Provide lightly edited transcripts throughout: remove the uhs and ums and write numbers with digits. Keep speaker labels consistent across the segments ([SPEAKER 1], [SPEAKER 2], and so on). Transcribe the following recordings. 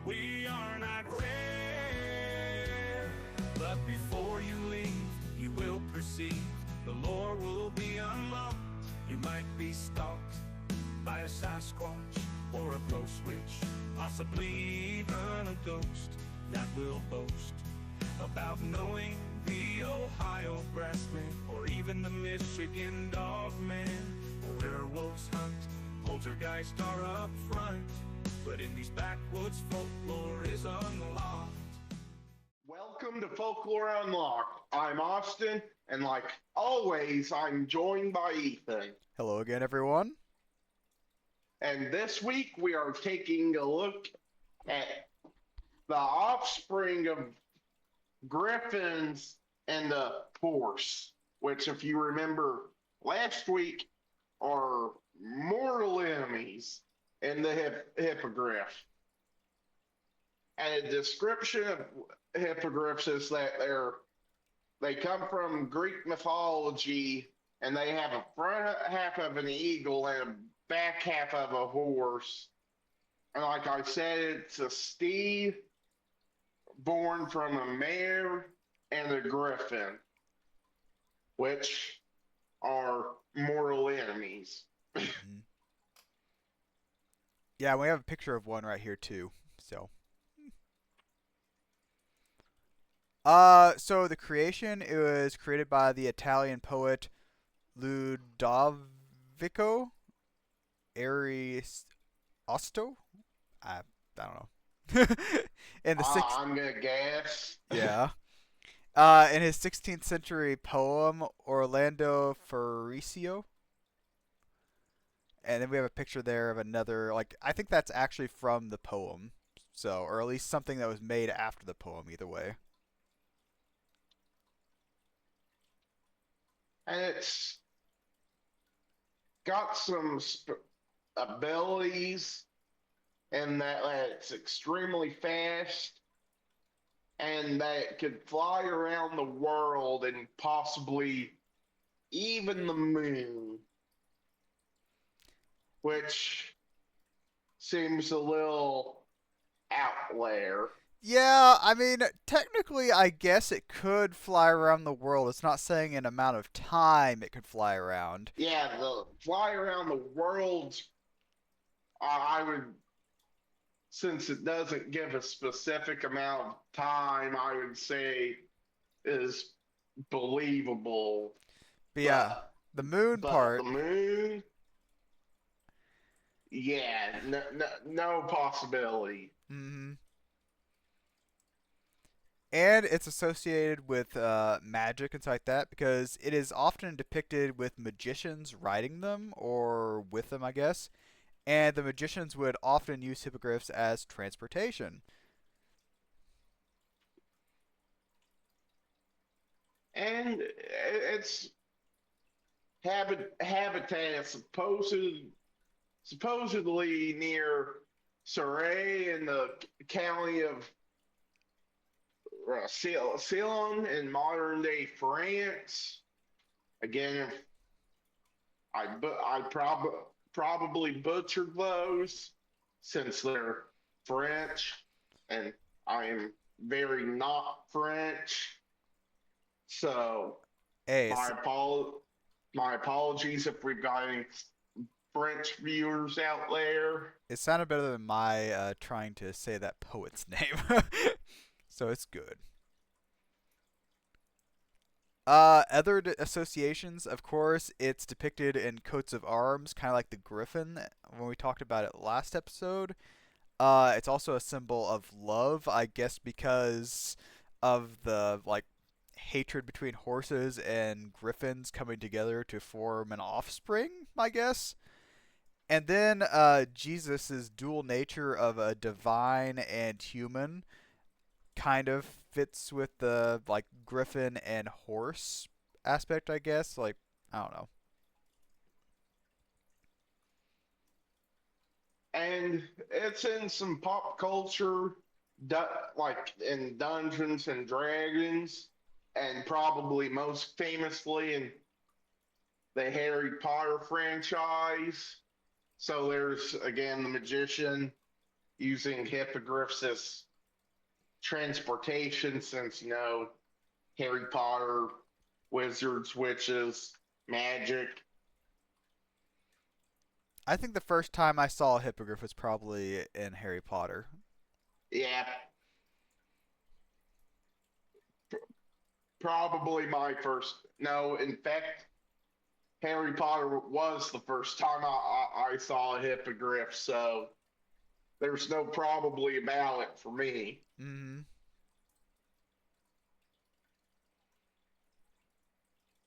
[SPEAKER 1] We are not rare. But before you leave, you will perceive the lore will be unlocked. You might be stalked by a Sasquatch or a ghost witch, possibly even a ghost that will boast about knowing the Ohio grassman or even the Michigan dogman. Werewolves hunt, poltergeists are up front, but in these backwoods folklore is unlocked.
[SPEAKER 2] Welcome to Folklore Unlocked. I'm Austin, and like always, I'm joined by Ethan.
[SPEAKER 3] Hello again, everyone.
[SPEAKER 2] And this week we are taking a look at the offspring of griffins and the horse, which, if you remember last week, are mortal enemies in the hippogriff. And a description of hippogriffs is that they come from Greek mythology, and they have a front half of an eagle and a back half of a horse. And like I said, it's a steed born from a mare and a griffin, which are mortal enemies.
[SPEAKER 3] Yeah, we have a picture of one right here too. So the creation, it was created by the Italian poet Ludovico Ariosto. I don't know. In the sixth,
[SPEAKER 2] I'm gonna guess.
[SPEAKER 3] yeah. In his 16th century poem Orlando Furioso. And then we have a picture there of another, like, I think that's actually from the poem. So, or at least something that was made after the poem, either way.
[SPEAKER 2] And it's got some abilities in that it's extremely fast and that it could fly around the world and possibly even the moon, which seems a little out there.
[SPEAKER 3] Yeah, I mean, technically, I guess it could fly around the world. It's not saying an amount of time it could fly around.
[SPEAKER 2] Yeah, the fly around the world, I would, since it doesn't give a specific amount of time, I would say is believable.
[SPEAKER 3] But yeah,
[SPEAKER 2] But
[SPEAKER 3] the moon
[SPEAKER 2] but the
[SPEAKER 3] part.
[SPEAKER 2] moon, yeah, no possibility.
[SPEAKER 3] hmm And it's associated with magic and stuff like that because it is often depicted with magicians riding them or with them, I guess. And the magicians would often use hippogriffs as transportation.
[SPEAKER 2] And its habitat is supposedly near Surrey in the county of Ceylon in modern day France. Again, probably butchered those since they're French, and I am very not French. So
[SPEAKER 3] Hey,
[SPEAKER 2] my apologies if we've got any French viewers out there.
[SPEAKER 3] it sounded better than my trying to say that poet's name. So it's good. Other associations, of course, it's depicted in coats of arms, kind of like the griffin when we talked about it last episode. It's also a symbol of love, I guess, because of the like hatred between horses and griffins coming together to form an offspring, I guess. And then Jesus' dual nature of a divine and human kind of fits with the like griffin and horse aspect, I guess. Like, I don't know.
[SPEAKER 2] And it's in some pop culture, like in Dungeons and Dragons, and probably most famously in the Harry Potter franchise. So there's again the magician using hippogriffs as transportation since, Harry Potter, wizards, witches, magic.
[SPEAKER 3] I think the first time I saw a hippogriff was probably in Harry Potter.
[SPEAKER 2] Yeah, probably my first. No, in fact, Harry Potter was the first time I saw a hippogriff, so there's no probably about it for me.
[SPEAKER 3] Mm-hmm.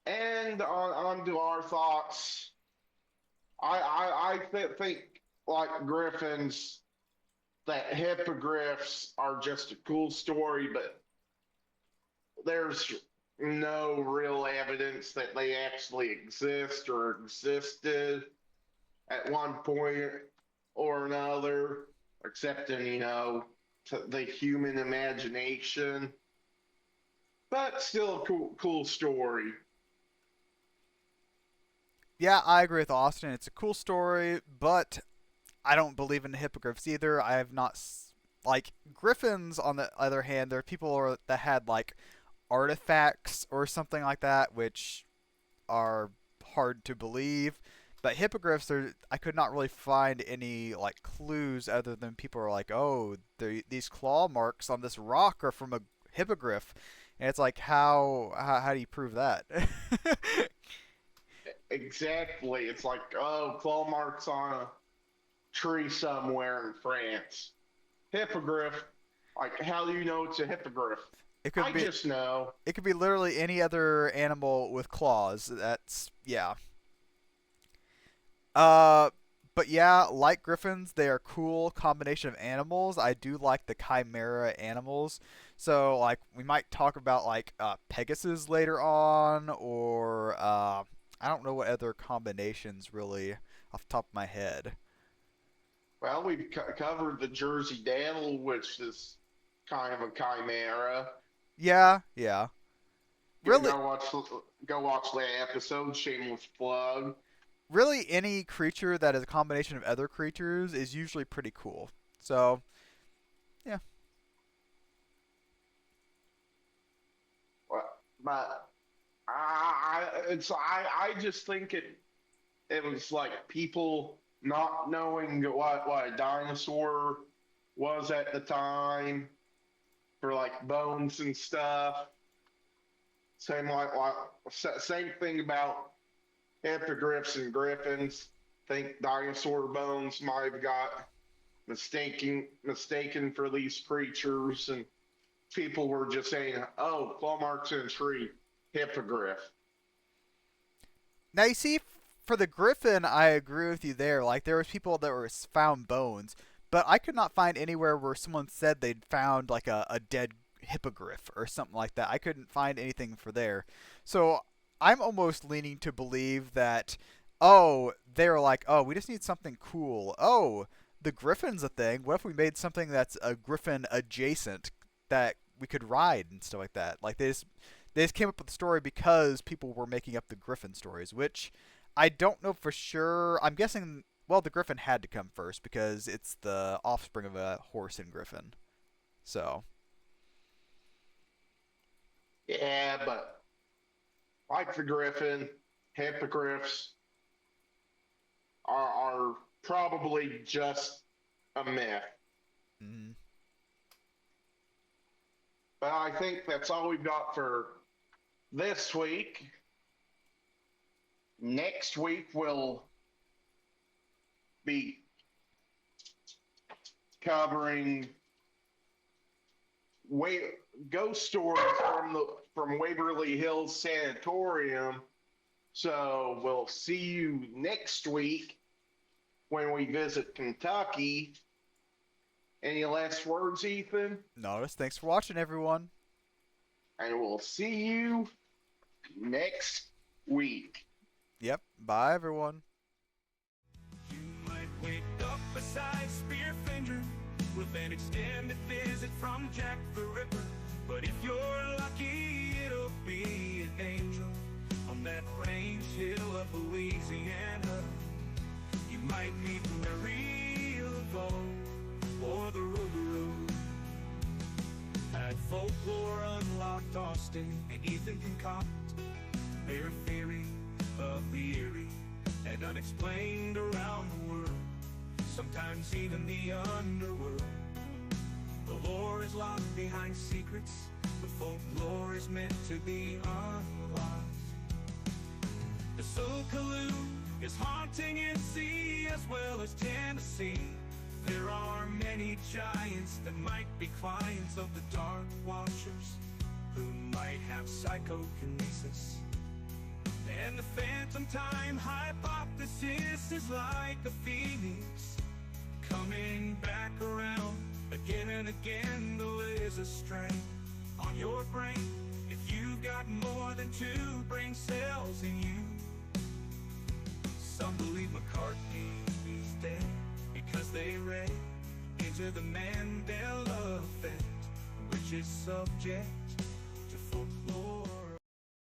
[SPEAKER 2] And on to our thoughts. I think, like Griffins, that hippogriffs are just a cool story, but there's no real evidence that they actually exist or existed at one point or another, except in, the human imagination. But still a cool story.
[SPEAKER 3] Yeah, I agree with Austin. It's a cool story, but I don't believe in hippogriffs either. I have not like griffins. On the other hand, there are people that had like artifacts or something like that, which are hard to believe. But hippogriffs, I could not really find any like clues other than people are like, oh, these claw marks on this rock are from a hippogriff, and it's like, how do you prove that?
[SPEAKER 2] Exactly. It's like, oh, claw marks on a tree somewhere in France. Hippogriff. Like, how do you know it's a hippogriff?
[SPEAKER 3] It could
[SPEAKER 2] I
[SPEAKER 3] be.
[SPEAKER 2] just know.
[SPEAKER 3] It could be literally any other animal with claws. That's yeah. Uh, but yeah, like griffins, they are cool combination of animals. I do like the chimera animals. So like we might talk about like Pegasus later on, or I don't know what other combinations really off the top of my head.
[SPEAKER 2] Well, we've covered the Jersey Devil, which is kind of a chimera.
[SPEAKER 3] Yeah, yeah.
[SPEAKER 2] You
[SPEAKER 3] Really,
[SPEAKER 2] go watch that episode. Shameless plug.
[SPEAKER 3] really, any creature that is a combination of other creatures is usually pretty cool. So yeah.
[SPEAKER 2] But I just think it was like people not knowing what a dinosaur was at the time for like bones and stuff. Same thing about hippogriffs and griffins. Think dinosaur bones might have got mistaken for these creatures, and people were just saying, "Oh, claw marks in a tree, hippogriff."
[SPEAKER 3] Now you see, for the griffin, I agree with you there. Like there was people that were found bones, but I could not find anywhere where someone said they'd found like a dead hippogriff or something like that. I couldn't find anything for there. So I'm almost leaning to believe that, oh, they're like, oh, we just need something cool. Oh, the griffin's a thing. What if we made something that's a griffin adjacent that we could ride and stuff like that? Like they just came up with the story because people were making up the griffin stories, which I don't know for sure. I'm guessing, well, the griffin had to come first because it's the offspring of a horse and griffin. So,
[SPEAKER 2] Yeah, but like the griffin, hippogriffs are probably just a myth.
[SPEAKER 3] mm,
[SPEAKER 2] But I think that's all we've got for this week. Next week we'll be covering ghost stories from Waverly Hills Sanatorium. So we'll see you next week when we visit Kentucky. Any last words, Ethan?
[SPEAKER 3] notice. Thanks for watching, everyone.
[SPEAKER 2] And we'll see you next week.
[SPEAKER 3] Yep. Bye, everyone.
[SPEAKER 1] You might wake up beside Spearfinger with an extended visit from Jack the Ripper. But if you're lucky, it'll be an angel on that range hill of Louisiana. You might meet Mary Laveau or Austin and Ethan concoct their theory of the eerie and unexplained around the world, sometimes even the underworld. The lore is locked behind secrets, the folklore is meant to be unlocked. The Sokaloo is haunting NC as well as Tennessee. There are many giants that might be clients of the Dark Watchers, who might have psychokinesis. And the phantom time hypothesis is like a phoenix, coming back around again and again. The laser strain on your brain if you've got more than 2 brain cells in you. Some believe McCartney is dead because they read into the Mandela effect, which is subject